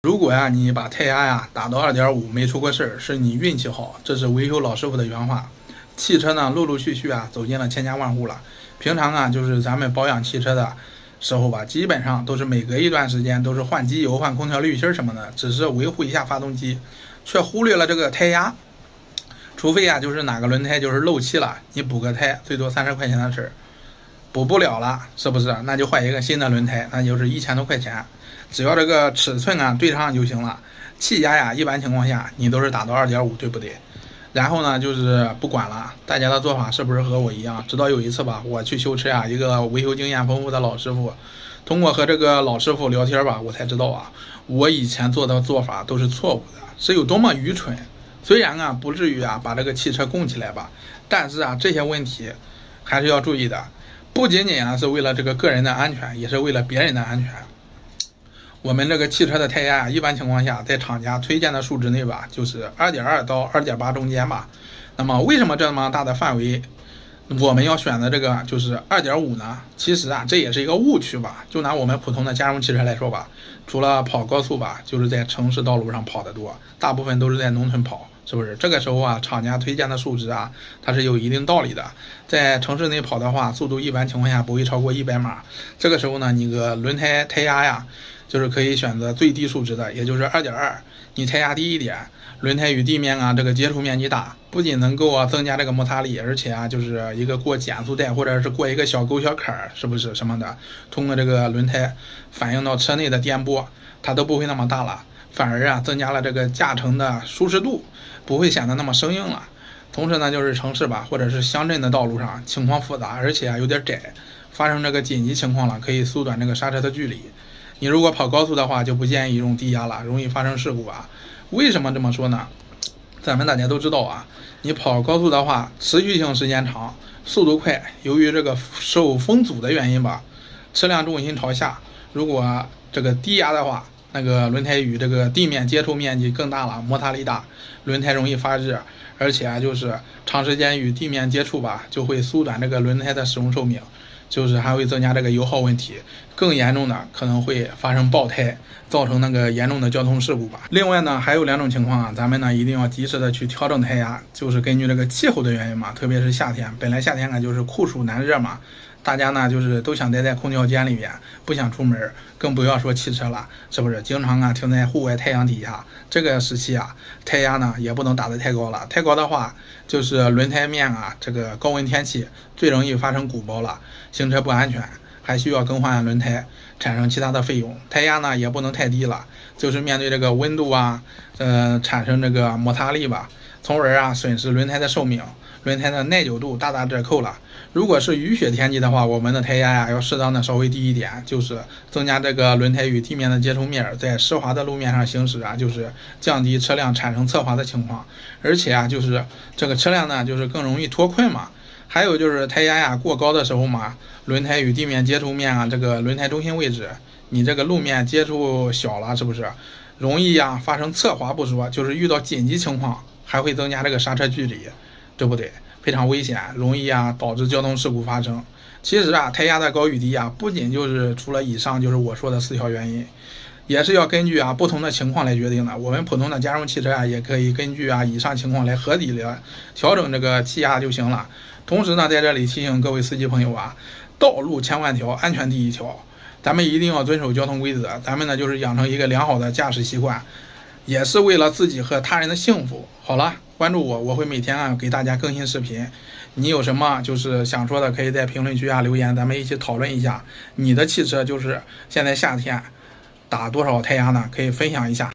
如果呀你把胎压呀打到2.5没出过事儿，是你运气好，这是维修老师傅的原话。汽车呢陆陆续续啊走进了千家万户了。平常啊就是咱们保养汽车的时候吧，基本上都是每隔一段时间都是换机油、换空调滤芯什么的，只是维护一下发动机，却忽略了这个胎压。除非啊就是哪个轮胎就是漏气了，你补个胎最多30块钱的事儿。补不了了，是不是？那就换一个新的轮胎，那就是1000多块钱，只要这个尺寸啊对上就行了。气压呀，一般情况下你都是打到2.5，对不对？然后呢，就是不管了，大家的做法是不是和我一样？直到有一次吧，我去修车啊，一个维修经验丰富的老师傅，通过和这个老师傅聊天吧，我才知道啊，我以前做的做法都是错误的，是有多么愚蠢。虽然啊不至于啊把这个汽车供起来吧，但是啊这些问题还是要注意的。不仅仅啊是为了这个个人的安全，也是为了别人的安全。我们这个汽车的胎压一般情况下在厂家推荐的数值内吧，就是2.2到2.8中间吧。那么为什么这么大的范围我们要选择这个就是2.5呢？其实啊这也是一个误区吧。就拿我们普通的家用汽车来说吧，除了跑高速吧，就是在城市道路上跑得多，大部分都是在农村跑，是不是？这个时候啊厂家推荐的数值啊它是有一定道理的。在城市内跑的话，速度一般情况下不会超过100码，这个时候呢你个轮胎胎压呀就是可以选择最低数值的，也就是2.2。你胎压低一点，轮胎与地面啊这个接触面积大，不仅能够增加这个摩擦力，而且啊就是一个过减速带或者是过一个小沟小坎儿，是不是什么的，通过这个轮胎反映到车内的颠簸，它都不会那么大了，反而啊增加了这个驾乘的舒适度，不会显得那么生硬了。同时呢，就是城市吧或者是乡镇的道路上情况复杂，而且啊有点窄，发生这个紧急情况了，可以缩短这个刹车的距离。你如果跑高速的话，就不建议用低压了，容易发生事故啊。为什么这么说呢？咱们大家都知道啊，你跑高速的话，持续性时间长，速度快，由于这个受风阻的原因吧，车辆重心朝下，如果这个低压的话，那个轮胎与这个地面接触面积更大了，摩擦力大，轮胎容易发热，而且啊就是长时间与地面接触吧，就会缩短这个轮胎的使用寿命。就是还会增加这个油耗问题，更严重的可能会发生爆胎，造成那个严重的交通事故吧。另外呢，还有2种情况啊，咱们呢一定要及时的去调整胎压，就是根据这个气候的原因嘛，特别是夏天，本来夏天呢就是酷暑难热嘛，大家呢就是都想待在空调间里面，不想出门，更不要说汽车了，是不是？经常啊停在户外太阳底下，这个时期啊，胎压呢也不能打得太高了，太高的话就是轮胎面啊，这个高温天气最容易发生鼓包了，行车不安全，还需要更换轮胎，产生其他的费用。胎压呢也不能太低了，就是面对这个温度啊，产生这个摩擦力吧，从而啊损失轮胎的寿命，轮胎的耐久度大打折扣了。如果是雨雪天气的话，我们的胎压呀要适当的稍微低一点，就是增加这个轮胎与地面的接触面，在湿滑的路面上行驶啊，就是降低车辆产生侧滑的情况，而且啊就是这个车辆呢就是更容易脱困嘛。还有就是胎压呀过高的时候嘛，轮胎与地面接触面啊，这个轮胎中心位置，你这个路面接触小了，是不是容易呀发生侧滑不说，就是遇到紧急情况还会增加这个刹车距离，对不对？非常危险，容易啊导致交通事故发生。其实啊，胎压的高与低啊，不仅就是除了以上就是我说的4条原因，也是要根据啊不同的情况来决定的。我们普通的家用汽车啊，也可以根据啊以上情况来合理的调整这个气压就行了。同时呢，在这里提醒各位司机朋友啊，道路千万条，安全第一条，咱们一定要遵守交通规则。咱们呢就是养成一个良好的驾驶习惯，也是为了自己和他人的幸福。好了，关注我，我会每天啊给大家更新视频。你有什么就是想说的，可以在评论区啊留言，咱们一起讨论一下。你的汽车就是现在夏天打多少胎压呢？可以分享一下。